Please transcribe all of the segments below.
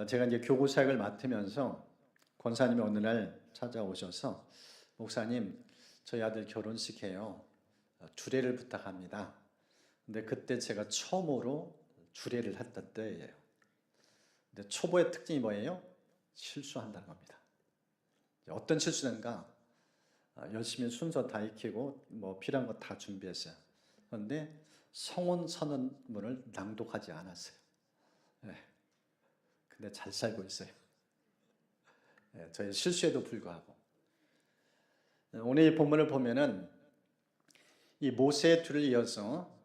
제가 이제 교구 사역을 맡으면서 권사님이 어느 날 찾아오셔서 목사님, 저희 아들 결혼식해요. 주례를 부탁합니다. 근데 그때 제가 처음으로 주례를 했던 때예요. 근데 초보의 특징이 뭐예요? 실수한다는 겁니다. 어떤 실수인가? 열심히 순서 다 익히고 뭐 필요한 거 다 준비했어요. 그런데 성혼 선언문을 낭독하지 않았어요. 네. 근데 잘 살고 있어요. 네, 저희 실수에도 불구하고. 오늘 이 본문을 보면은 이 모세의 뒤를 이어서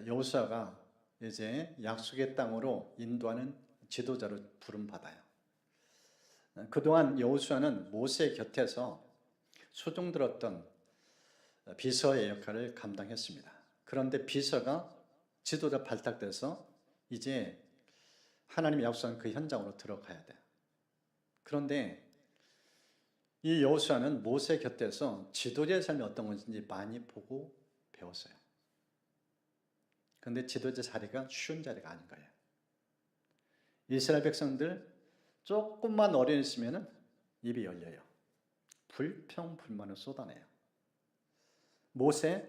여호수아가 이제 약속의 땅으로 인도하는 지도자로 부름받아요. 그동안 여호수아는 모세 곁에서 소종들었던 비서의 역할을 감당했습니다. 그런데 비서가 지도자 발탁돼서 이제 하나님의 약속한 그 현장으로 들어가야 돼요. 그런데 이 여호수아는 모세 곁에서 지도자의 삶이 어떤 건지 많이 보고 배웠어요. 그런데 지도자 자리가 쉬운 자리가 아닌 거예요. 이스라엘 백성들 조금만 어린있으면 입이 열려요. 불평불만을 쏟아내요. 모세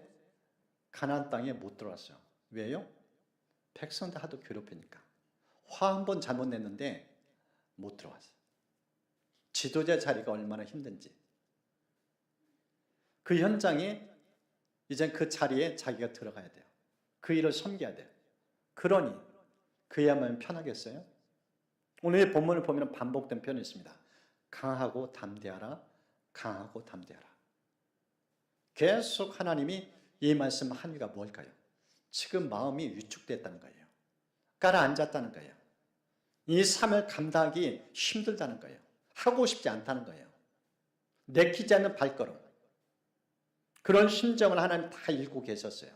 가나안 땅에 못 들어왔어요. 왜요? 백성들 하도 괴롭히니까. 화 한 번 잘못 냈는데 못 들어왔어요. 지도자 자리가 얼마나 힘든지. 그 현장에 이제 그 자리에 자기가 들어가야 돼요. 그 일을 섬겨야 돼요. 그러니 그야말로 편하겠어요? 오늘 본문을 보면 반복된 표현이 있습니다. 강하고 담대하라. 강하고 담대하라. 계속 하나님이 이 말씀 한 이유가 뭘까요? 지금 마음이 위축됐다는 거예요. 가라앉았다는 거예요. 이 삶을 감당하기 힘들다는 거예요. 하고 싶지 않다는 거예요. 내키지 않는 발걸음. 그런 심정을 하나님 다 읽고 계셨어요.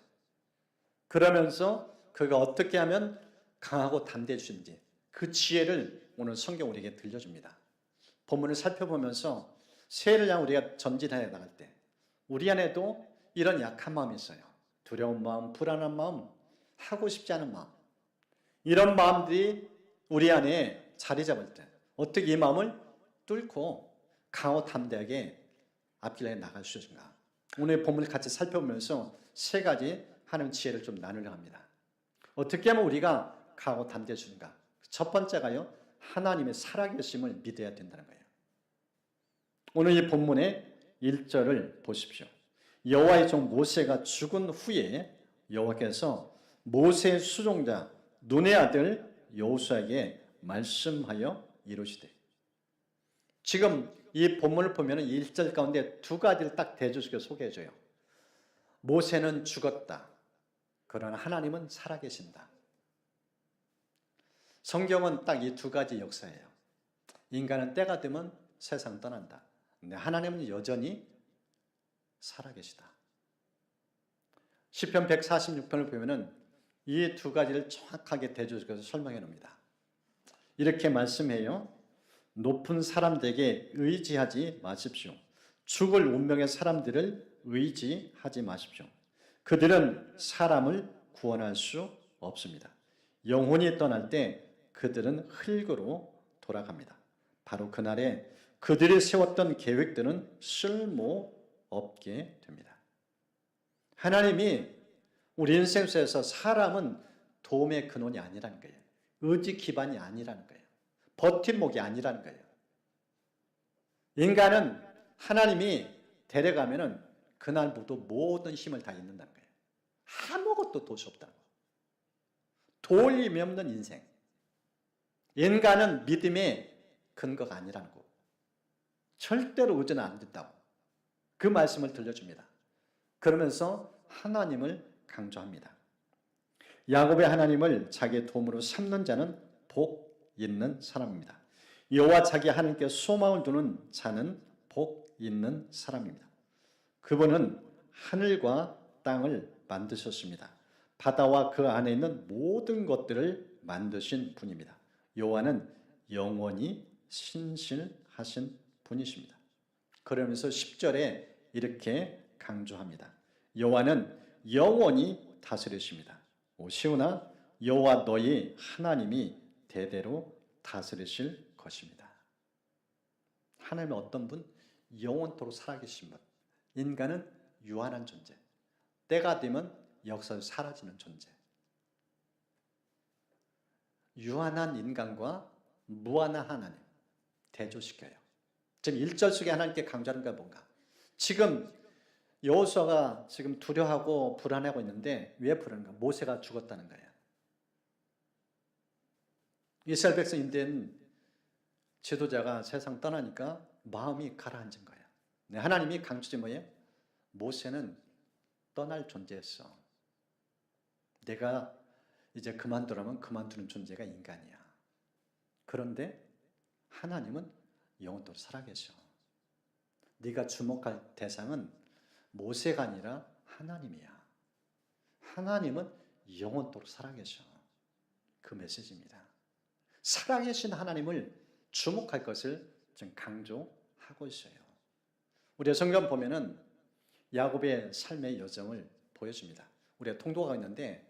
그러면서 그가 어떻게 하면 강하고 담대해지는지 그 지혜를 오늘 성경 우리에게 들려줍니다. 본문을 살펴보면서 새해를 향해 우리가 전진해 나갈 때 우리 안에도 이런 약한 마음이 있어요. 두려운 마음, 불안한 마음, 하고 싶지 않은 마음. 이런 마음들이 우리 안에 자리 잡을 때 어떻게 이 마음을 뚫고 강하고 담대하게 앞길에 나갈 수 있는가. 오늘 본문을 같이 살펴보면서 세 가지 하나님 지혜를 좀 나누려 합니다. 어떻게 하면 우리가 강하고 담대할 수 있는가. 첫 번째가요. 하나님의 살아계심을 믿어야 된다는 거예요. 오늘 이 본문의 1절을 보십시오. 여호와의 종 모세가 죽은 후에 여호와께서 모세의 수종자 눈의 아들 여호수아에게 말씀하여 이루시되. 지금 이 본문을 보면 1절 가운데 두 가지를 딱 대조시켜 소개해줘요. 모세는 죽었다. 그러나 하나님은 살아계신다. 성경은 딱 이 두 가지 역사예요. 인간은 때가 되면 세상 떠난다. 근데 하나님은 여전히 살아계시다. 시편 146편을 보면은 이 두 가지를 정확하게 대조해서 설명해 놉니다. 이렇게 말씀해요. 높은 사람들에게 의지하지 마십시오. 죽을 운명의 사람들을 의지하지 마십시오. 그들은 사람을 구원할 수 없습니다. 영혼이 떠날 때 그들은 흙으로 돌아갑니다. 바로 그날에 그들이 세웠던 계획들은 쓸모없게 됩니다. 하나님이 우리 인생 속에서 사람은 도움의 근원이 아니라는 거예요. 의지 기반이 아니라는 거예요. 버팀목이 아니라는 거예요. 인간은 하나님이 데려가면은 그날부터 모든 힘을 다 잃는다는 거예요. 아무것도 도울 수 없다는 거예요. 도움이 없는 인생. 인간은 믿음의 근거가 아니라는 거. 절대로 의지는 안 된다고. 그 말씀을 들려줍니다. 그러면서 하나님을 강조합니다. 야곱의 하나님을 자기의 도움으로 삼는 자는 복 있는 사람입니다. 여호와 자기 하나님께 소망을 두는 자는 복 있는 사람입니다. 그분은 하늘과 땅을 만드셨습니다. 바다와 그 안에 있는 모든 것들을 만드신 분입니다. 여호와는 영원히 신실하신 분이십니다. 그러면서 10절에 이렇게 강조합니다. 여호와는 영원히 다스리십니다. 시온아, 여호와 너희 하나님이 대대로 다스리실 것입니다. 하나님은 어떤 분? 영원토록 살아계신 분. 인간은 유한한 존재. 때가 되면 역사에서 사라지는 존재. 유한한 인간과 무한한 하나님 대조시켜요. 지금 1절 속에 하나님께 강조하는 게 뭔가? 지금 여호수아가 지금 두려워하고 불안하고 있는데 왜 불안한가? 모세가 죽었다는 거예요. 이스라엘 백성인된 지도자가 세상 떠나니까 마음이 가라앉은 거예요. 하나님이 강조지 뭐예요? 모세는 떠날 존재였어. 내가 이제 그만두라면 그만두는 존재가 인간이야. 그런데 하나님은 영원토록 살아계셔. 네가 주목할 대상은 모세가 아니라 하나님이야. 하나님은 영원토록 살아계셔. 그 메시지입니다. 살아계신 하나님을 주목할 것을 좀 강조하고 있어요. 우리가 성경 보면은 야곱의 삶의 여정을 보여줍니다. 우리가 통독하고 있는데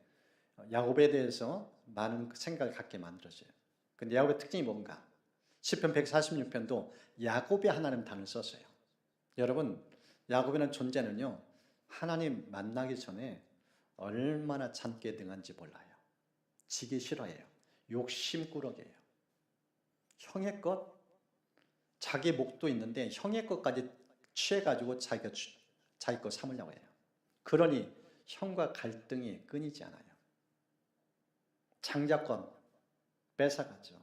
야곱에 대해서 많은 생각을 갖게 만들어져요. 근데 야곱의 특징이 뭔가? 시편 146편도 야곱의 하나님 단을 썼어요. 여러분, 야곱이라는 존재는요, 하나님 만나기 전에 얼마나 잔꾀 등한지 몰라요. 지기 싫어해요. 욕심꾸러기예요. 형의 것, 자기 목도 있는데 형의 것까지 취해가지고 자기 것 삼으려고 해요. 그러니 형과 갈등이 끊이지 않아요. 장자권 뺏어가죠.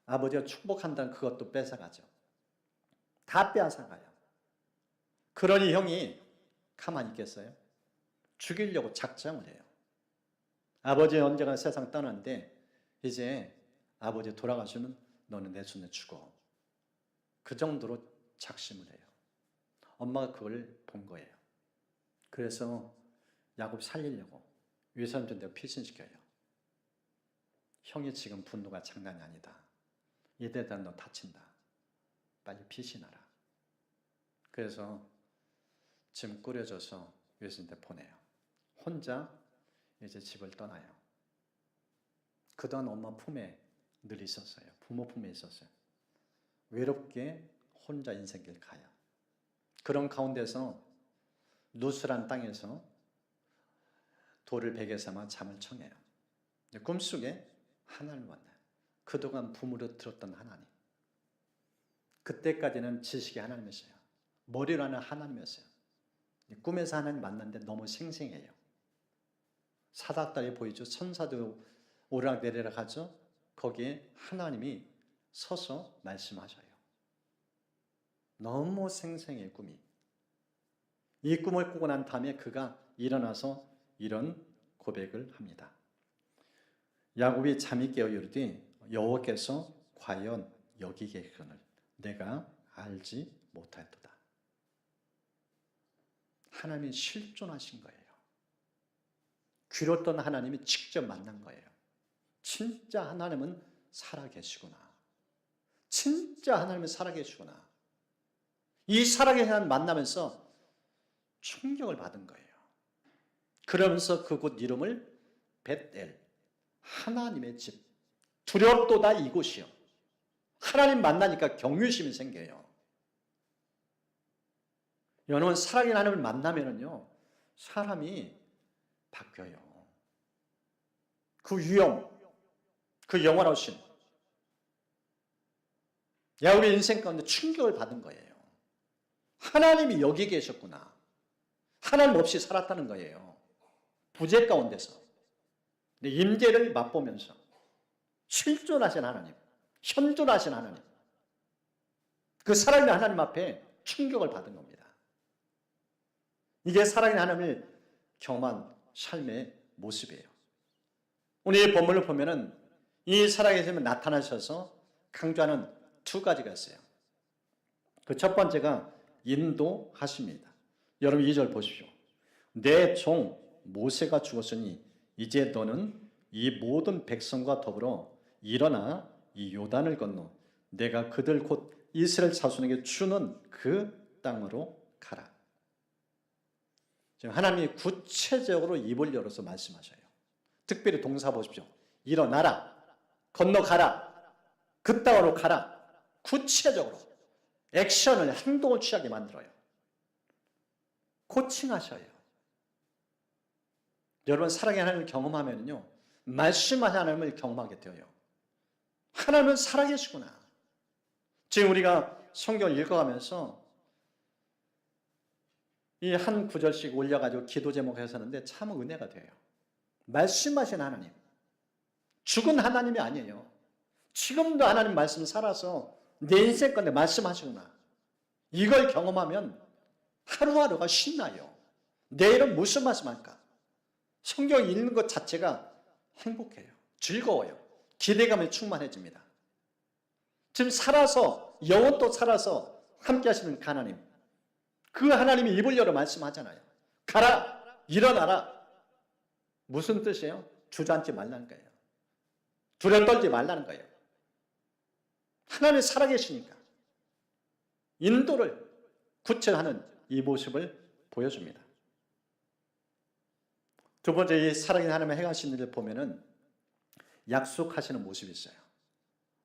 아버지가 축복한다는 그것도 뺏어가죠. 다 빼앗아가요. 그러니 형이 가만히 있겠어요? 죽이려고 작정을 해요. 아버지는 언젠가 세상 떠났는데 이제 아버지 돌아가시면 너는 내 손에 죽어. 그 정도로 작심을 해요. 엄마가 그걸 본 거예요. 그래서 야곱 살리려고 위선전대로 피신시켜요. 형이 지금 분노가 장난이 아니다. 이대다 너 다친다. 빨리 피신하라. 그래서 짐 꾸려줘서 위선대 보내요. 혼자 이제 집을 떠나요. 그동안 엄마 품에 늘 있었어요. 부모 품에 있었어요. 외롭게 혼자 인생길 가요. 그런 가운데서 누스란 땅에서 돌을 베개 삼아 잠을 청해요. 꿈속에 하나님을 만나요. 그동안 부모로 들었던 하나님. 그때까지는 지식이 하나님이었어요. 머리로 하는 하나님이었어요. 꿈에서 하나님 만났는데 너무 생생해요. 사닥다리 보이죠. 천사도 오르락내리락 하죠. 거기에 하나님이 서서 말씀하셔요. 너무 생생해 꿈이. 이 꿈을 꾸고 난 다음에 그가 일어나서 이런 고백을 합니다. 야곱이 잠이 깨어 이르되 여호와께서 과연 여기 계시거늘 내가 알지 못하였도다. 하나님이 실존하신 거예요. 귀로 떤 하나님이 직접 만난 거예요. 진짜 하나님은 살아계시구나. 진짜 하나님은 살아계시구나. 이 살아계신 하나님 만나면서 충격을 받은 거예요. 그러면서 그곳 이름을 벳엘, 하나님의 집, 두렵도다 이곳이요. 하나님 만나니까 경외심이 생겨요. 여러분, 살아계신 하나님을 만나면은요, 사람이 바뀌어요. 그 위엄, 그 영원하신 야곱의 인생 가운데 충격을 받은 거예요. 하나님이 여기 계셨구나. 하나님 없이 살았다는 거예요. 부재 가운데서. 임재를 맛보면서 실존하신 하나님, 현존하신 하나님, 그 살아있는 하나님 앞에 충격을 받은 겁니다. 이게 살아있는 하나님을 경험한 삶의 모습이에요. 오늘 이 본문을 보면은 이 살아계심을 나타나셔서 강조하는 두 가지가 있어요. 그 첫 번째가 인도하십니다. 여러분 2절 보십시오. 내 종 모세가 죽었으니 이제 너는 이 모든 백성과 더불어 일어나 이 요단을 건너 내가 그들 곧 이스라엘 자손에게 주는 그 땅으로 가라. 하나님이 구체적으로 입을 열어서 말씀하셔요. 특별히 동사 보십시오. 일어나라. 건너가라. 그 땅으로 가라. 구체적으로 액션을, 행동을 취하게 만들어요. 코칭하셔요. 여러분, 사랑의 하나님을 경험하면요, 말씀하신 하나님을 경험하게 되어요. 하나님은 살아계시구나. 지금 우리가 성경을 읽어가면서 이 한 구절씩 올려가지고 기도 제목 해서는데 참 은혜가 돼요. 말씀하신 하나님, 죽은 하나님이 아니에요. 지금도 하나님 말씀 살아서 내 인생 건데 말씀하시구나. 이걸 경험하면 하루하루가 신나요. 내일은 무슨 말씀할까? 성경 읽는 것 자체가 행복해요. 즐거워요. 기대감이 충만해집니다. 지금 살아서, 영혼도 살아서 함께 하시는 하나님, 그 하나님이 입을 열어 말씀하잖아요. 가라! 일어나라! 무슨 뜻이에요? 주저앉지 말라는 거예요. 두려 떨지 말라는 거예요. 하나님이 살아계시니까 인도를 구체하는 이 모습을 보여줍니다. 두 번째, 이 살아계신 하나님의 행하시는 일을 보면은 약속하시는 모습이 있어요.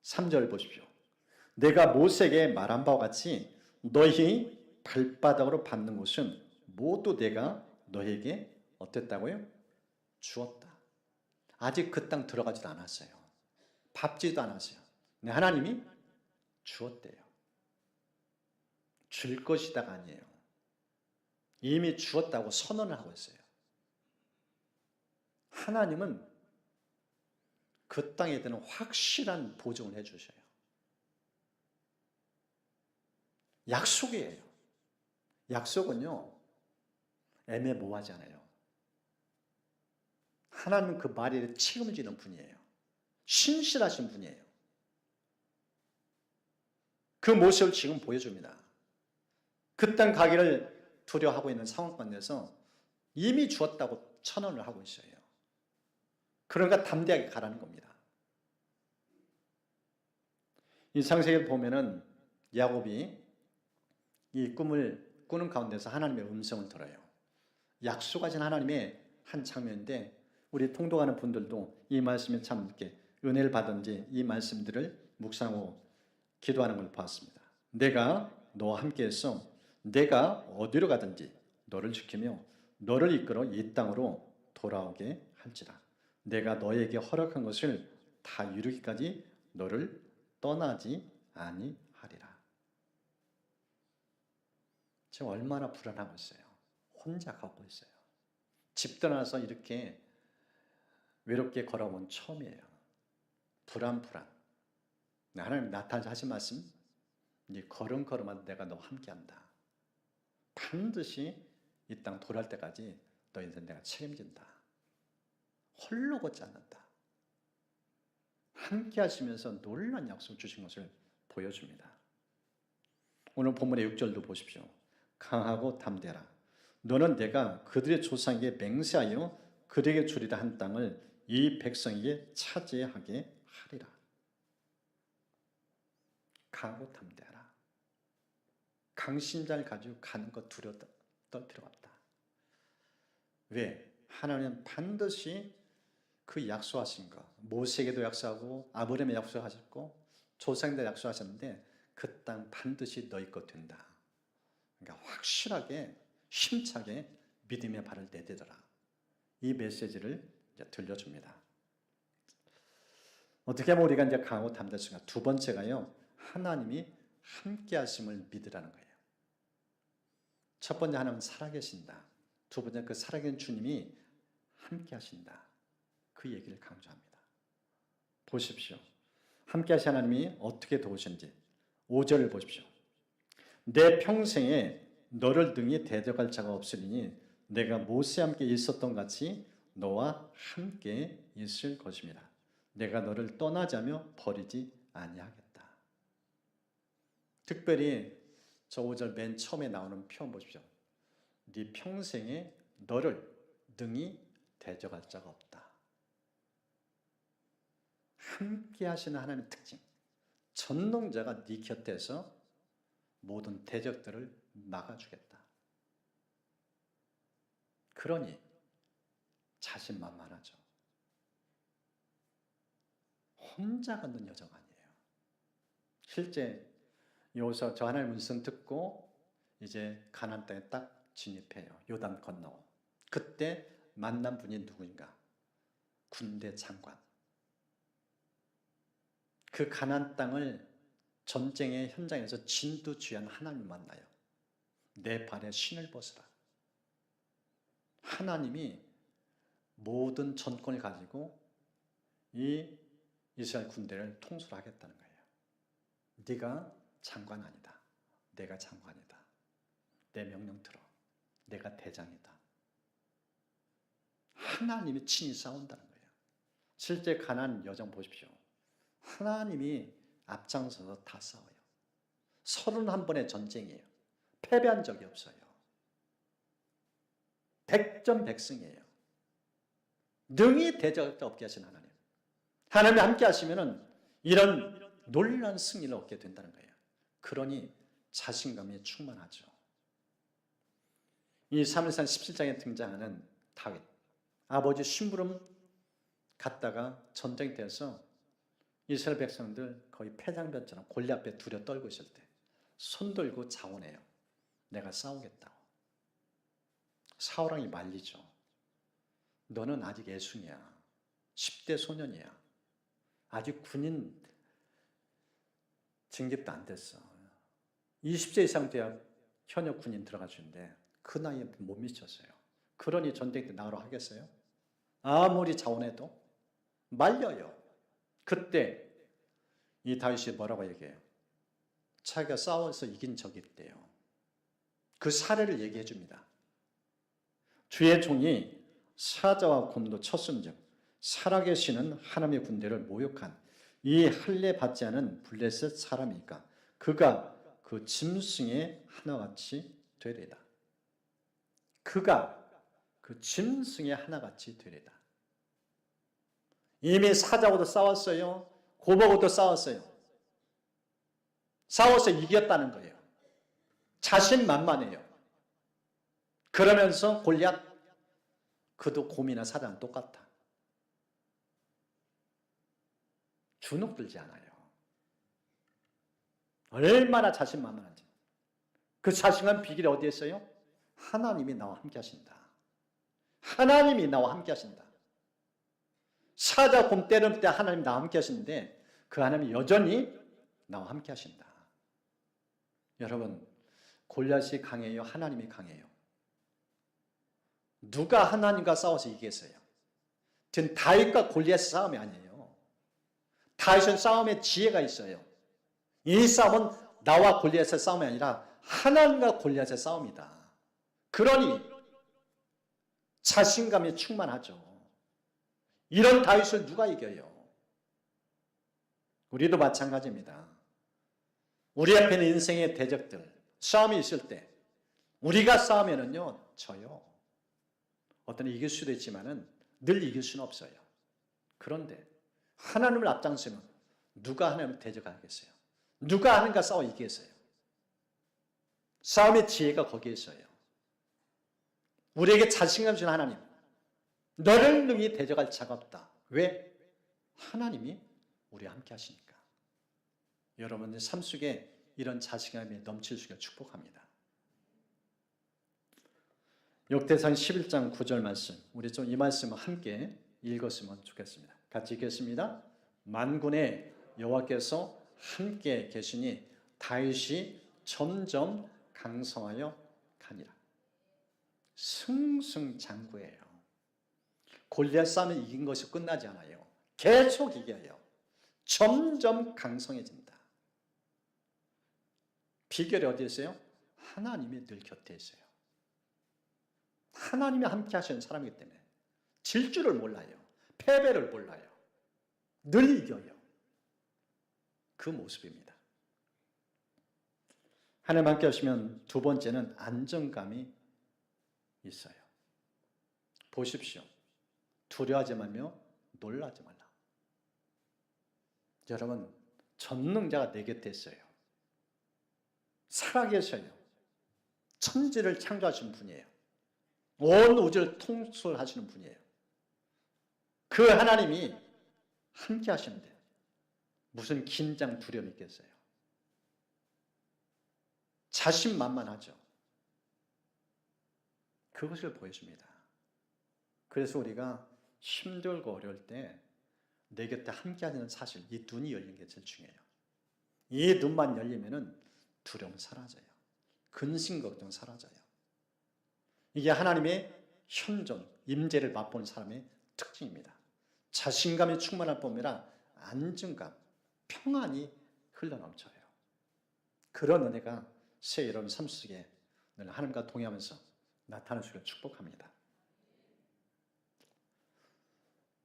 3절 보십시오. 내가 모세에게 말한 바와 같이 너희 발바닥으로 밟는 곳은 모두 내가 너에게 어땠다고요? 주었다. 아직 그 땅 들어가지도 않았어요. 밟지도 않았어요. 근데 하나님이 주었대요. 줄 것이다가 아니에요. 이미 주었다고 선언을 하고 있어요. 하나님은 그 땅에 대한 확실한 보증을 해주셔요. 약속이에요. 약속은요, 애매모호하지 않아요. 하나님은 그 말에 책임지는 분이에요. 신실하신 분이에요. 그 모습을 지금 보여줍니다. 그 땅 가기를 두려워하고 있는 상황 가운데서 이미 주었다고 선언을 하고 있어요. 그러니까 담대하게 가라는 겁니다. 이 창세기를 보면은 야곱이 이 꿈을 꾸는 가운데서 하나님의 음성을 들어요. 약속하신 하나님의 한 장면인데 우리 통독하는 분들도 이 말씀에 참 이렇게 은혜를 받은지 이 말씀들을 묵상하고 기도하는 걸 봤습니다. 내가 너와 함께해서 내가 어디로 가든지 너를 지키며 너를 이끌어 이 땅으로 돌아오게 할지라. 내가 너에게 허락한 것을 다 이루기까지 너를 떠나지 아니하리라. 지금 얼마나 불안하고 있어요. 혼자 가고 있어요. 집 떠나서 이렇게 외롭게 걸어온 처음이에요. 불안. 하나님 나타나서 하신 말씀, 이제 걸음걸음마다 내가 너와 함께한다. 반드시 이 땅 돌아올 때까지 너 인생 내가 책임진다. 홀로 걷지 않는다. 함께 하시면서 놀라운 약속 주신 것을 보여줍니다. 오늘 본문의 6절도 보십시오. 강하고 담대라. 너는 내가 그들의 조상에게 맹세하여 그들에게 주리라 한 땅을 이 백성에게 차지하게 하리라. 강하고 담대하라. 강심장을 가지고 가는 것 두려워 떨 필요가 없다. 왜? 하나님은 반드시 그 약속하신 것, 모세에게도 약속하고 아브라함에 약속하셨고 조상들 약속하셨는데 그 땅 반드시 너희 것 된다. 그러니까 확실하게 힘차게 믿음의 발을 내딛어라. 이 메시지를 이제 들려줍니다. 어떻게 하면 우리가 이제 강하고 담대한가? 두 번째가요, 하나님이 함께 하심을 믿으라는 거예요. 첫 번째, 하나님은 살아계신다. 두 번째, 그 살아계신 주님이 함께 하신다. 그 얘기를 강조합니다. 보십시오. 함께 하신 하나님이 어떻게 도우신지 5절을 보십시오. 내 평생에 너를 등에 대적할 자가 없으리니 내가 모세와 함께 있었던 같이 너와 함께 있을 것입니다. 내가 너를 떠나자며 버리지 아니하겠다. 특별히 저 5절 맨 처음에 나오는 표현 보십시오. 네 평생에 너를 등이 대적할 자가 없다. 함께 하시는 하나님의 특징. 전능자가 네 곁에서 모든 대적들을 막아주겠다. 그러니 자신만만하죠. 혼자 걷는 여정 아니에요. 실제 여기서 저 하나님 말씀 듣고 이제 가나안 땅에 딱 진입해요. 요단 건너. 그때 만난 분이 누구인가? 군대 장관. 그 가나안 땅을 전쟁의 현장에서 진두지휘한 하나님을 만나요. 내 발에 신을 벗으라. 하나님이 모든 전권을 가지고 이 이스라엘 군대를 통솔하겠다는 거예요. 네가 장관 아니다. 내가 장관이다. 내 명령 들어. 내가 대장이다. 하나님이 친히 싸운다는 거예요. 실제 가나안 여정 보십시오. 하나님이 앞장서서 다 싸워요. 31번의 전쟁이에요. 패배한 적이 없어요. 백전백승이에요. 능히 대적할 수 없게 하신 하나님. 하나님이 함께 하시면은 이런 놀라운 승리를 얻게 된다는 거예요. 그러니 자신감이 충만하죠. 이 사무엘상 17장에 등장하는 다윗. 아버지 심부름 갔다가 전쟁이 돼서 이스라엘 백성들 거의 패장변처럼 골리앗 앞에 두려 떨고 있을 때 손 들고 자원해요. 내가 싸우겠다고. 사울왕이 말리죠. 너는 아직 애순이야. 10대 소년이야. 아직 군인 징집도 안 됐어. 20세 이상 돼야 현역 군인 들어가주는데 그 나이에 못 미쳤어요. 그러니 전쟁 때 나가라 하겠어요? 아무리 자원해도 말려요. 그때 이 다윗이 뭐라고 얘기해요? 자기가 싸워서 이긴 적이 있대요. 그 사례를 얘기해 줍니다. 주의 종이 사자와 곰도 쳤음즉 살아계시는 하나님의 군대를 모욕한 이 할례 받지 않은 블레셋 사람이니까 그가 그 짐승의 하나같이 되리다. 그가 그 짐승의 하나같이 되리다. 이미 사자하고도 싸웠어요. 곰하고도 싸웠어요. 싸워서 이겼다는 거예요. 자신만만해요. 그러면서 골리앗, 그도 곰이나 사자랑 똑같다. 주눅 들지 않아요. 얼마나 자신만만한지. 그 자신감 비결이 어디에 있어요? 하나님이 나와 함께 하신다. 하나님이 나와 함께 하신다. 사자 곰 때릴 때 하나님 나와 함께 하시는데 그 하나님이 여전히 나와 함께 하신다. 여러분, 골리앗이 강해요? 하나님이 강해요? 누가 하나님과 싸워서 이기겠어요? 지금 다윗과 골리앗 싸움이 아니에요. 다윗은 싸움에 지혜가 있어요. 이 싸움은 나와 골리앗의 싸움이 아니라 하나님과 골리앗의 싸움이다. 그러니 자신감이 충만하죠. 이런 다윗을 누가 이겨요? 우리도 마찬가지입니다. 우리 앞에 있는 인생의 대적들, 싸움이 있을 때 우리가 싸우면은요, 져요. 어떤 이길 수도 있지만은 늘 이길 수는 없어요. 그런데 하나님을 앞장서면 누가 하나님을 대적하겠어요? 누가 하나님과 싸워 이기겠어요? 싸움의 지혜가 거기에 있어요. 우리에게 자신감 주는 하나님, 너를 능히 대적할 자가 없다. 왜? 하나님이 우리와 함께 하시니까. 여러분의 삶 속에 이런 자신감이 넘칠 수 있기를 축복합니다. 역대상 11장 9절 말씀, 우리 좀 이 말씀을 함께 읽었으면 좋겠습니다. 같이 읽겠습니다. 만군의 여호와께서 함께 계시니 다윗이 점점 강성하여 가니라. 승승장구예요. 골리앗 싸움에 이긴 것이 끝나지 않아요. 계속 이겨요. 점점 강성해진다. 비결이 어디에 있어요? 하나님이 늘 곁에 있어요. 하나님이 함께 하시는 사람이기 때문에 질 줄을 몰라요. 패배를 몰라요. 늘 이겨요. 그 모습입니다. 하나님 함께 하시면 두 번째는 안정감이 있어요. 보십시오. 두려워하지 말며 놀라지 말라. 여러분, 전능자가 내 곁에 있어요. 살아계셔요. 천지를 창조하신 분이에요. 온 우주를 통솔하시는 분이에요. 그 하나님이 함께 하시는데 무슨 긴장 두려움이 있겠어요? 자신만만하죠. 그것을 보여줍니다. 그래서 우리가 힘들고 어려울 때 내 곁에 함께하는 사실, 이 눈이 열린 게 제일 중요해요. 이 눈만 열리면은 두려움 사라져요. 근심 걱정 사라져요. 이게 하나님의 현존, 임재를 맛보는 사람의 특징입니다. 자신감이 충만할 뿐이라 안정감, 평안이 흘러넘쳐요. 그런 은혜가 새 여러분 삶 속에 늘 하나님과 동행하면서 나타날 수 있기를 축복합니다.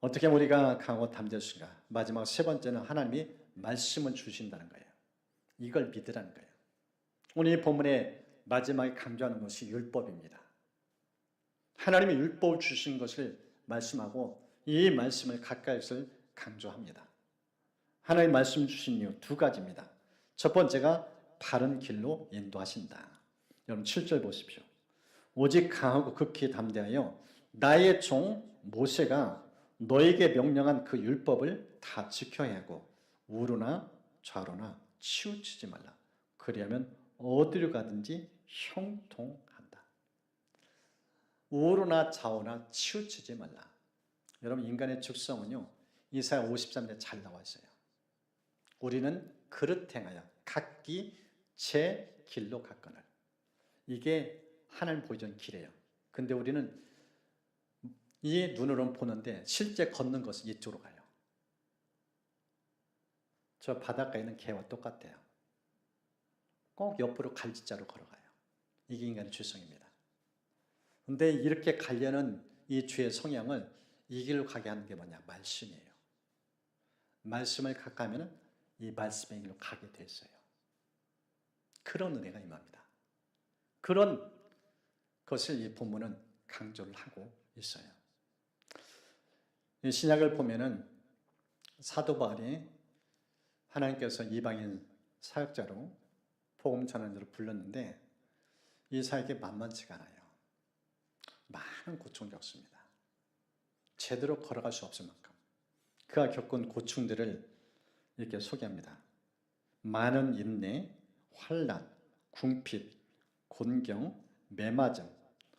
어떻게 하면 우리가 강하고 담대할 수가? 마지막 세 번째는 하나님이 말씀을 주신다는 거예요. 이걸 믿으라는 거예요. 오늘 이 본문의 마지막에 강조하는 것이 율법입니다. 하나님이 율법을 주신 것을 말씀하고 이 말씀을 가까이서 강조합니다. 하나님 말씀 주신 이유 두 가지입니다. 첫 번째가 바른 길로 인도하신다. 여러분 7절 보십시오. 오직 강하고 극히 담대하여 나의 종 모세가 너에게 명령한 그 율법을 다 지켜야 하고 우로나 좌로나 치우치지 말라. 그리하면 어디로 가든지 형통한다. 우로나 좌우나 치우치지 말라. 여러분 인간의 특성은요. 이사야 53절에 잘 나와 있어요. 우리는 그릇 행하여 각기 제 길로 갔거늘. 이게 하나님 보여준 길이에요. 근데 우리는 이 눈으로는 보는데 실제 걷는 것은 이쪽으로 가요. 저 바닷가에 있는 개와 똑같아요. 꼭 옆으로 갈지자로 걸어가요. 이게 인간의 죄성입니다. 근데 이렇게 가려는 이 죄의 성향을 이 길로 가게 하는 게 뭐냐? 말씀이에요. 말씀을 가까이면 이 말씀의 길로 가게 돼 있어요. 그런 은혜가 임합니다. 그런 것을 이 본문은 강조를 하고 있어요. 이 신약을 보면은 사도 바울이 하나님께서 이방인 사역자로 복음 전환자로 불렀는데 이 사역이 만만치가 않아요. 많은 고통을 겪습니다. 제대로 걸어갈 수 없을 만큼 그가 겪은 고충들을 이렇게 소개합니다. 많은 인내, 환난, 궁핍, 곤경, 매맞음,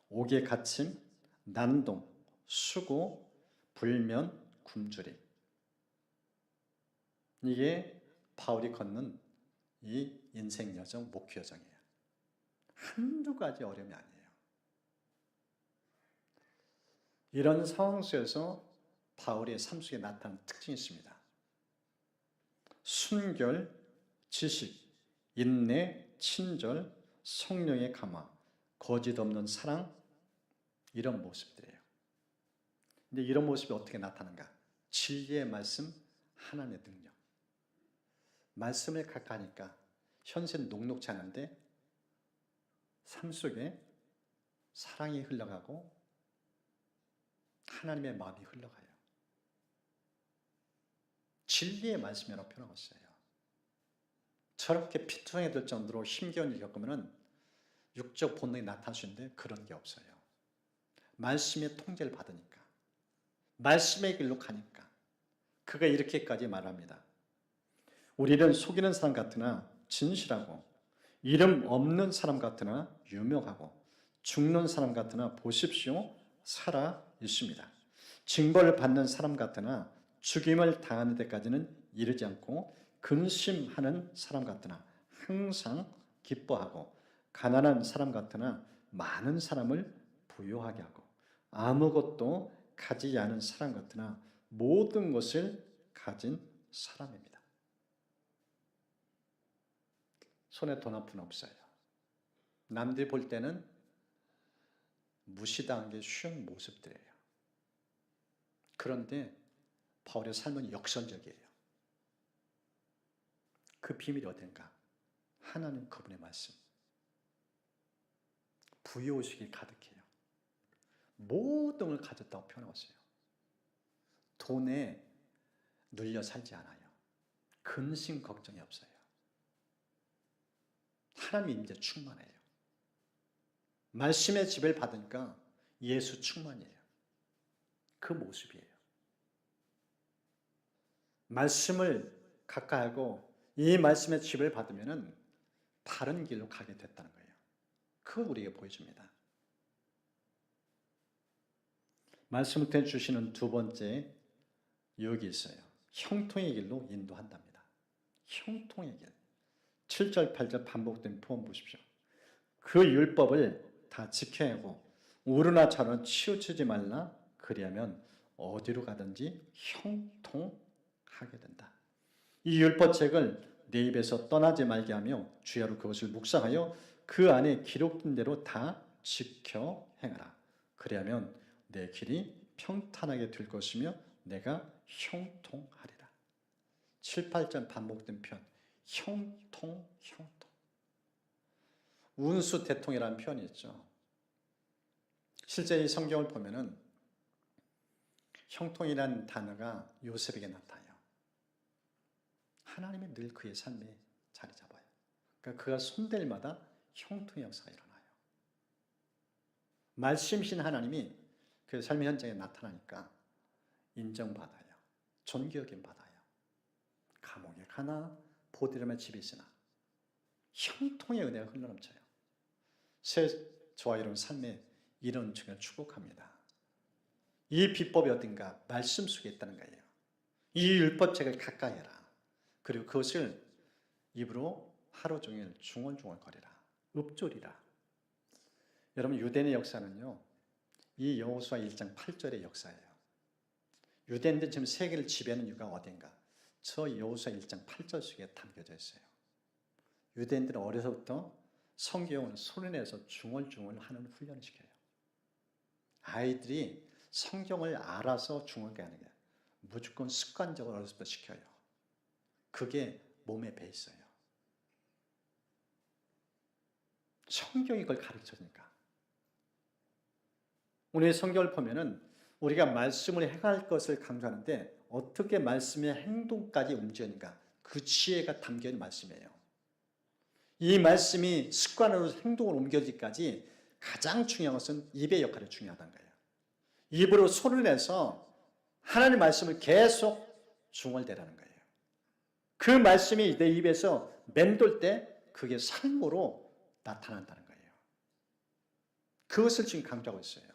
옥에 갇힘, 난동, 수고, 불면, 굶주림. 이게 바울이 걷는 이 인생 여정, 목표 여정이에요. 한두 가지 어려움이 아니에요. 이런 상황 속에서 바울의 삶 속에 나타나는 특징이 있습니다. 순결, 지식, 인내, 친절, 성령의 감화, 거짓 없는 사랑, 이런 모습들이에요. 근데 이런 모습이 어떻게 나타나는가? 진리의 말씀, 하나님의 능력. 말씀을 가까이니까 현세는 녹록지 않은데 삶 속에 사랑이 흘러가고 하나님의 마음이 흘러가요. 진리의 말씀이라고 표현하고 있어요. 저렇게 피투성이 될 정도로 힘겨운 일을 겪으면 육적 본능이 나타날 수 있는데 그런 게 없어요. 말씀의 통제를 받으니까. 말씀의 길로 가니까. 그가 이렇게까지 말합니다. 우리는 속이는 사람 같으나 진실하고 이름 없는 사람 같으나 유명하고 죽는 사람 같으나 보십시오 살아 있습니다. 징벌을 받는 사람 같으나 죽임을 당하는 데까지는 이르지 않고 근심하는 사람 같으나 항상 기뻐하고 가난한 사람 같으나 많은 사람을 부유하게 하고 아무것도 가지지 않은 사람 같으나 모든 것을 가진 사람입니다. 손에 돈 한 푼 없어요. 남들이 볼 때는 무시당한 게 쉬운 모습들이에요. 그런데 바울의 삶은 역설적이에요. 그 비밀이 어딘가? 하나님 그분의 말씀. 부유의식이 가득해요. 모든 걸 가졌다고 표현하고 있어요. 돈에 눌려 살지 않아요. 근심 걱정이 없어요. 하나님의 임재 충만해요. 말씀의 지배를 받으니까 예수 충만이에요. 그 모습이에요. 말씀을 가까이 하고 이 말씀의 지배를 받으면은 바른 길로 가게 됐다는 거예요. 그걸 우리에게 보여줍니다. 말씀을 통해 주시는 두 번째 유혹이 있어요. 형통의 길로 인도한답니다. 형통의 길. 7절, 8절 반복된 표현 보십시오. 그 율법을 다 지켜야 하고 우르나 좌로는 치우치지 말라. 그리하면 어디로 가든지 형통하게 된다. 이 율법책을 내 입에서 떠나지 말게 하며 주야로 그것을 묵상하여 그 안에 기록된 대로 다 지켜 행하라. 그리하면 내 길이 평탄하게 될 것이며 내가 형통하리라. 7, 8절 반복된 표현. 형통. 운수대통이라는 표현이 있죠. 실제 이 성경을 보면은 형통이라는 단어가 요셉에게 나타나요. 하나님이 늘 그의 삶에 자리 잡아요. 그러니까 그가 손댈 마다 형통의 역사가 일어나요. 말씀이신 하나님이 그 삶의 현장에 나타나니까 인정받아요. 존귀여김 받아요. 감옥에 가나 보디름의 집에 있으나 형통의 은혜가 흘러넘쳐요. 저와 여러분 삶에 이런 중을 축복합니다. 이 비법이 어딘가? 말씀 속에 있다는 거예요. 이 율법책을 가까이 해라. 그리고 그것을 입으로 하루 종일 중얼중얼거리라. 읊조리라. 여러분 유대인의 역사는요. 이 여호수아 1장 8절의 역사예요. 유대인들 지금 세계를 지배하는 이유가 어딘가? 저 여호수아 1장 8절 속에 담겨져 있어요. 유대인들은 어려서부터 성경을 손에내서 중얼중얼 하는 훈련을 시켜요. 아이들이 성경을 알아서 중얼게 하는 게 무조건 습관적으로 어려서부터 시켜요. 그게 몸에 배 있어요. 성경이 그걸 가르쳐주니까. 오늘 성경을 보면은 우리가 말씀을 행할 것을 강조하는데 어떻게 말씀의 행동까지 움직이는가 그 지혜가 담겨있는 말씀이에요. 이 말씀이 습관으로 행동으로 옮겨지기까지 가장 중요한 것은 입의 역할이 중요하다는 거예요. 입으로 소리를 내서 하나님의 말씀을 계속 중얼대라는 거예요. 그 말씀이 내 입에서 맴돌 때 그게 삶으로 나타난다는 거예요. 그것을 지금 강조하고 있어요.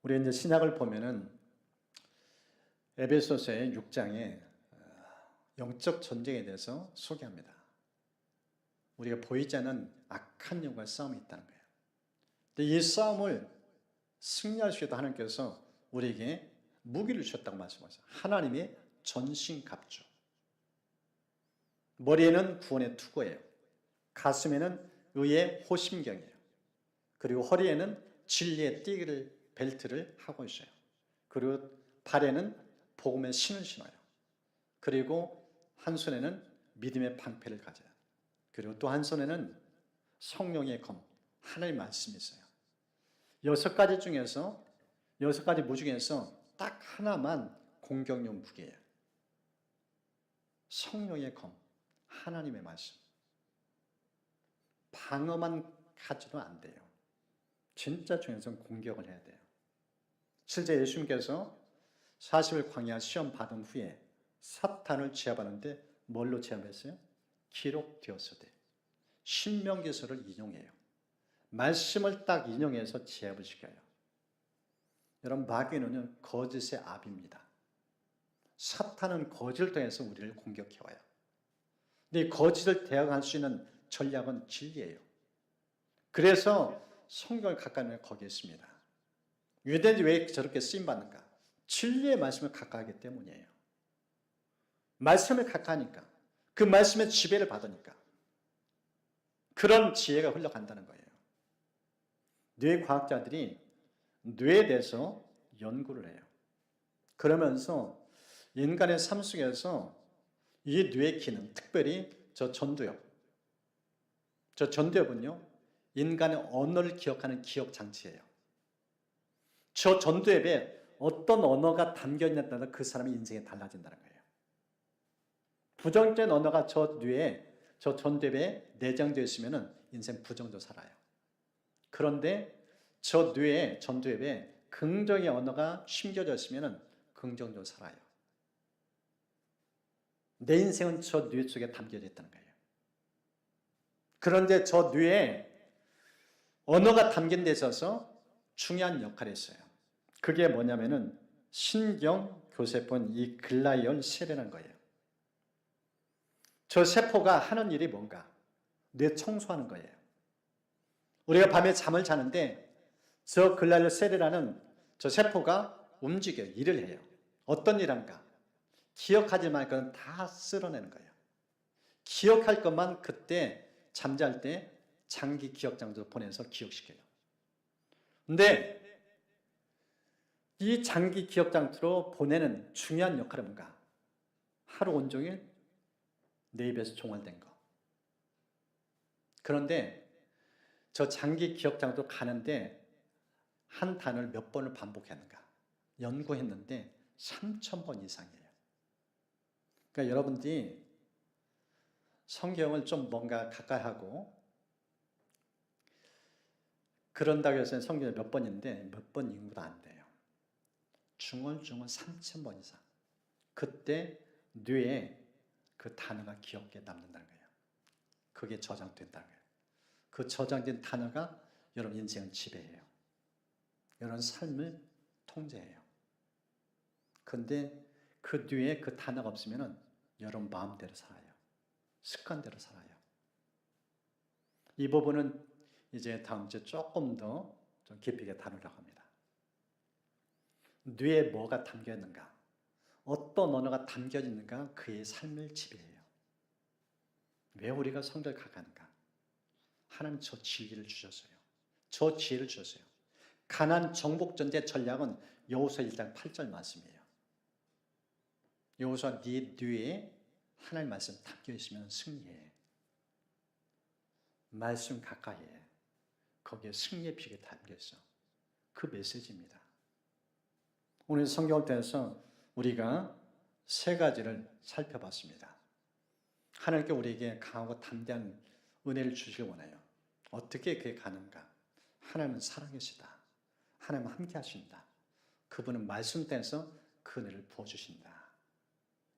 우리 이제 신약을 보면은 에베소서의 6장에 영적 전쟁에 대해서 소개합니다. 우리가 보이지 않는 악한 영과 싸움이 있다는 거예요. 근데 이 싸움을 승리할 수 있도록 하나님께서 우리에게 무기를 주셨다고 말씀하셨어요. 하나님의 전신갑주. 머리에는 구원의 투구예요. 가슴에는 의의 호심경이에요. 그리고 허리에는 진리의 띠를 벨트를 하고 있어요. 그리고 발에는 복음의 신을 신어요. 그리고 한 손에는 믿음의 방패를 가져요. 그리고 또 한 손에는 성령의 검, 하나님의 말씀이 있어요. 6가지 중에서 6가지 무 중에서 딱 하나만 공격용 무기예요. 성령의 검, 하나님의 말씀. 방어만 가지도 안 돼요. 진짜 중요한 건 공격을 해야 돼요. 실제 예수님께서 40일 광야 시험 받은 후에 사탄을 제압하는데 뭘로 제압했어요? 기록되었으되 신명기서를 인용해요. 말씀을 딱 인용해서 제압을 시켜요. 여러분 마귀는 거짓의 압입니다. 사탄은 거짓을 통해서 우리를 공격해와요. 근데 이 거짓을 대항할 수 있는 전략은 진리예요. 그래서 성경을 가까이 하면 거기에 있습니다. 유대인들이 왜 저렇게 쓰임받는가? 진리의 말씀을 가까이 하기 때문이에요. 말씀을 가까이 하니까 그 말씀의 지배를 받으니까 그런 지혜가 흘러간다는 거예요. 뇌과학자들이 뇌에 대해서 연구를 해요. 그러면서 인간의 삶 속에서 이 뇌의 기능, 특별히 저 전두엽은요, 인간의 언어를 기억하는 기억 장치예요. 저 전두엽에 어떤 언어가 담겨있냐에 따라 그 사람의 인생이 달라진다는 거예요. 부정적인 언어가 저 뇌에, 저 전두엽에 내장되어 있으면 인생 부정적으로 살아요. 그런데 저 뇌에, 전두엽에 긍정의 언어가 심겨져 있으면 그 긍정적으로 살아요. 내 인생은 저 뇌 속에 담겨져 있다는 거예요. 그런데 저 뇌에 언어가 담긴 데 있어서 중요한 역할을 했어요. 그게 뭐냐면은 신경교세포인 이 글라이얼 셀이라는 거예요. 저 세포가 하는 일이 뭔가? 뇌 청소하는 거예요. 우리가 밤에 잠을 자는데 저 글라이얼 셀이라는 저 세포가 움직여요. 일을 해요. 어떤 일인가? 기억하지 말 것은 다 쓸어내는 거예요. 기억할 것만 그때 잠잘 때 장기 기억장소로 보내서 기억시켜요. 근데 이 장기 기억장소로 보내는 중요한 역할은 뭔가? 하루 온종일 내 입에서 종알된 거. 그런데 저 장기 기억장소로 가는데 한 단어를 몇 번을 반복하는가? 연구했는데 3,000번 이상이에요. 그러니까 여러분들이 성경을 좀 뭔가 가까이 하고 그런다고 해서 성경이 몇 번인데 몇 번 읽어도 안 돼요. 중얼중얼 3,000번 이상. 그때 뇌에 그 단어가 기억에 남는다는 거예요. 그게 저장된다는 거예요. 그 저장된 단어가 여러분 인생을 지배해요. 여러분 삶을 통제해요. 근데 그 뇌에 그 단어가 없으면 여러분 마음대로 살아요. 습관대로 살아요. 이 부분은 이제 다음 주에 조금 더 좀 깊이 있게 다루려고 합니다. 뇌에 뭐가 담겨 있는가? 어떤 언어가 담겨 있는가? 그의 삶을 지배해요. 왜 우리가 성경을 가가는가? 하나님 저 지혜를 주셨어요. 저 지혜를 주셨어요. 가나안 정복전제 전략은 여호수아 1장 8절 말씀이에요. 여호수아 네 뇌에 하나님 말씀 담겨 있으면 승리해. 말씀 가까이 해. 거기에 승리의 비결이 담겨 있어. 그 메시지입니다. 오늘 성경을 통해서 우리가 세 가지를 살펴봤습니다. 하나님께 우리에게 강하고 담대한 은혜를 주시길 원해요. 어떻게 그게 가는가? 하나님은 사랑이시다. 하나님은 함께 하신다. 그분은 말씀 통해서 그 은혜를 부어주신다.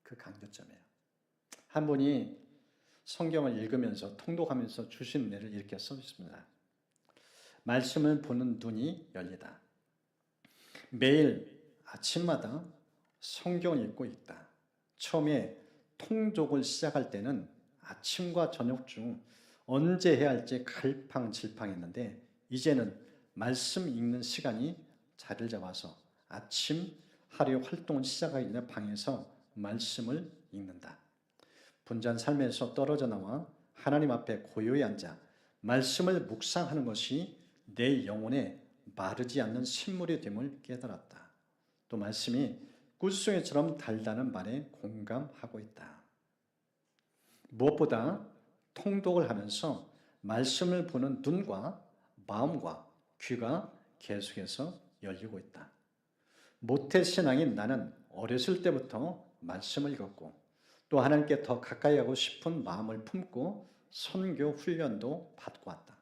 그 강조점이에요. 한 분이 성경을 읽으면서 통독하면서 주신 은혜를 이렇게 써주십니다. 말씀을 보는 눈이 열리다. 매일 아침마다 성경을 읽고 있다. 처음에 통독을 시작할 때는 아침과 저녁 중 언제 해야 할지 갈팡질팡했는데 이제는 말씀 읽는 시간이 자리를 잡아서 아침 하루의 활동을 시작하기 전에 방에서 말씀을 읽는다. 분주한 삶에서 떨어져 나와 하나님 앞에 고요히 앉아 말씀을 묵상하는 것이 내 영혼에 마르지 않는 샘물이 됨을 깨달았다. 또 말씀이 꿀송이처럼 달다는 말에 공감하고 있다. 무엇보다 통독을 하면서 말씀을 보는 눈과 마음과 귀가 계속해서 열리고 있다. 모태신앙인 나는 어렸을 때부터 말씀을 읽었고 또 하나님께 더 가까이 하고 싶은 마음을 품고 선교 훈련도 받고 왔다.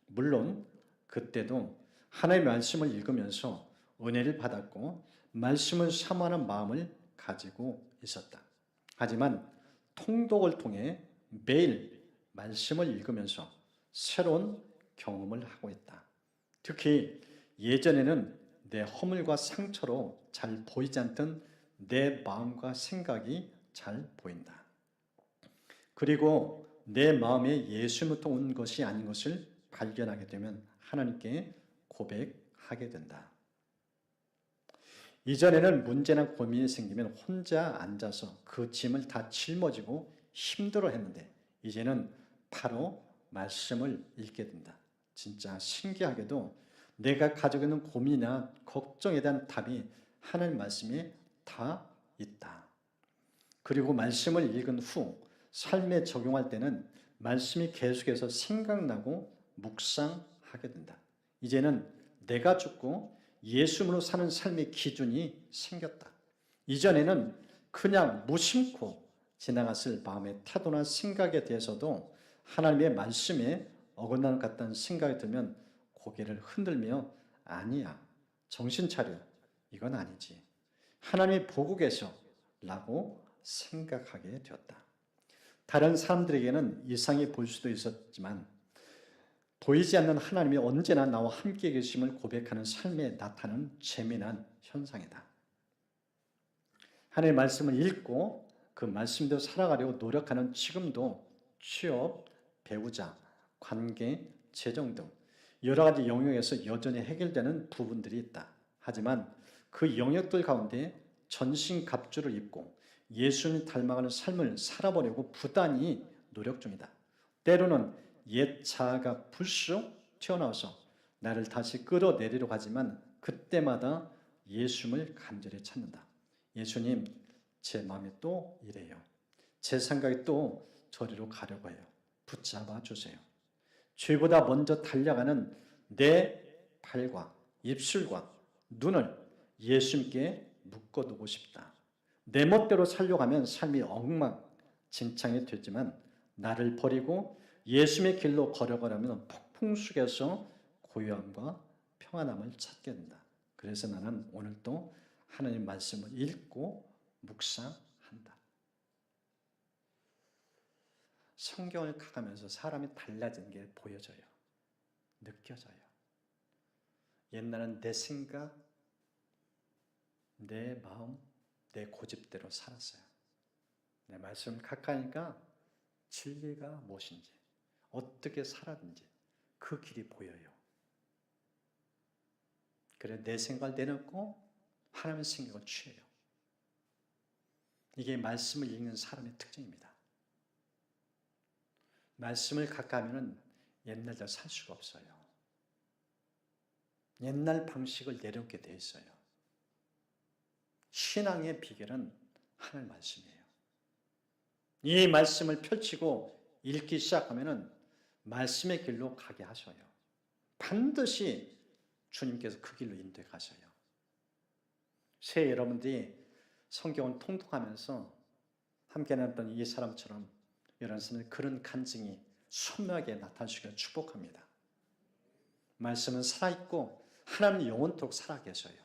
물론 그때도 하나님의 말씀을 읽으면서 은혜를 받았고 말씀을 사모하는 마음을 가지고 있었다. 하지만 통독을 통해 매일 말씀을 읽으면서 새로운 경험을 하고 있다. 특히 예전에는 내 허물과 상처로 잘 보이지 않던 내 마음과 생각이 잘 보인다. 그리고 내 마음에 예수부터 온 것이 아닌 것을 발견하게 되면 하나님께 고백하게 된다. 이전에는 문제나 고민이 생기면 혼자 앉아서 그 짐을 다 짊어지고 힘들어했는데 이제는 바로 말씀을 읽게 된다. 진짜 신기하게도 내가 가지고 있는 고민이나 걱정에 대한 답이 하나님 말씀에 다 있다. 그리고 말씀을 읽은 후 삶에 적용할 때는 말씀이 계속해서 생각나고 묵상하게 된다. 이제는 내가 죽고 예수님으로 사는 삶의 기준이 생겼다. 이전에는 그냥 무심코 지나갔을 마음의 태도나 생각에 대해서도 하나님의 말씀에 어긋나는 것 같다는 생각이 들면 고개를 흔들며 아니야, 정신 차려, 이건 아니지. 하나님이 보고 계셔라고 생각하게 되었다. 다른 사람들에게는 이상히 보일 수도 있었지만 보이지 않는 하나님이 언제나 나와 함께 계심을 고백하는 삶에 나타나는 재미난 현상이다. 하나님의 말씀을 읽고 그 말씀대로 살아가려고 노력하는 지금도 취업, 배우자, 관계, 재정 등 여러 가지 영역에서 여전히 해결되는 부분들이 있다. 하지만 그 영역들 가운데 전신갑주를 입고 예수님 닮아가는 삶을 살아보려고 부단히 노력 중이다. 때로는 옛 자아가 불쑥 튀어나와서 나를 다시 끌어내리려고 하지만 그때마다 예수님을 간절히 찾는다. 예수님, 제 마음이 또 이래요. 제 생각이 또 저리로 가려고 해요. 붙잡아 주세요. 죄보다 먼저 달려가는 내 발과 입술과 눈을 예수님께 묶어두고 싶다. 내 멋대로 살려고 하면 삶이 엉망진창이 되지만 나를 버리고 예수님의 길로 걸어가려면 폭풍 속에서 고요함과 평안함을 찾게 된다. 그래서 나는 오늘도 하나님 말씀을 읽고 묵상한다. 성경을 가면서 사람이 달라진 게 보여져요. 느껴져요. 옛날은 내 생각, 내 마음, 내 고집대로 살았어요. 내 말씀을 각하니까 진리가 무엇인지, 어떻게 살았는지 그 길이 보여요. 그래 내 생각을 내놓고 하나님의 생각을 취해요. 이게 말씀을 읽는 사람의 특징입니다. 말씀을 각하하면 옛날대로 살 수가 없어요. 옛날 방식을 내려오게 돼 있어요. 신앙의 비결은 하나님 말씀이에요. 이 말씀을 펼치고 읽기 시작하면 말씀의 길로 가게 하셔요. 반드시 주님께서 그 길로 인도해 가셔요. 새해 여러분들이 성경을 통독하면서 함께 나눴던 이 사람처럼 여러분의 그런 간증이 선명하게 나타나시기를 축복합니다. 말씀은 살아있고 하나님 영원토록 살아계셔요.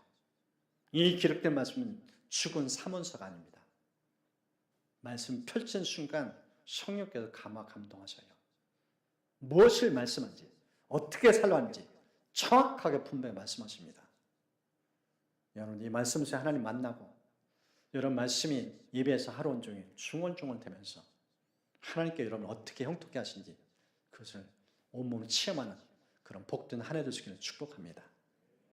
이 기록된 말씀은 죽은 사문서가 아닙니다. 말씀 펼친 순간 성령께서 감동하셔요. 무엇을 말씀한지, 어떻게 살아왔는지 정확하게 분명히 말씀하십니다. 여러분 이 말씀 속에 하나님 만나고 여러분 말씀이 예배에서 하루 온종일 중얼중얼 되면서 하나님께 여러분 어떻게 형통케 하신지 그것을 온몸으로 체험하는 그런 복된 한 해 되시기를 축복합니다.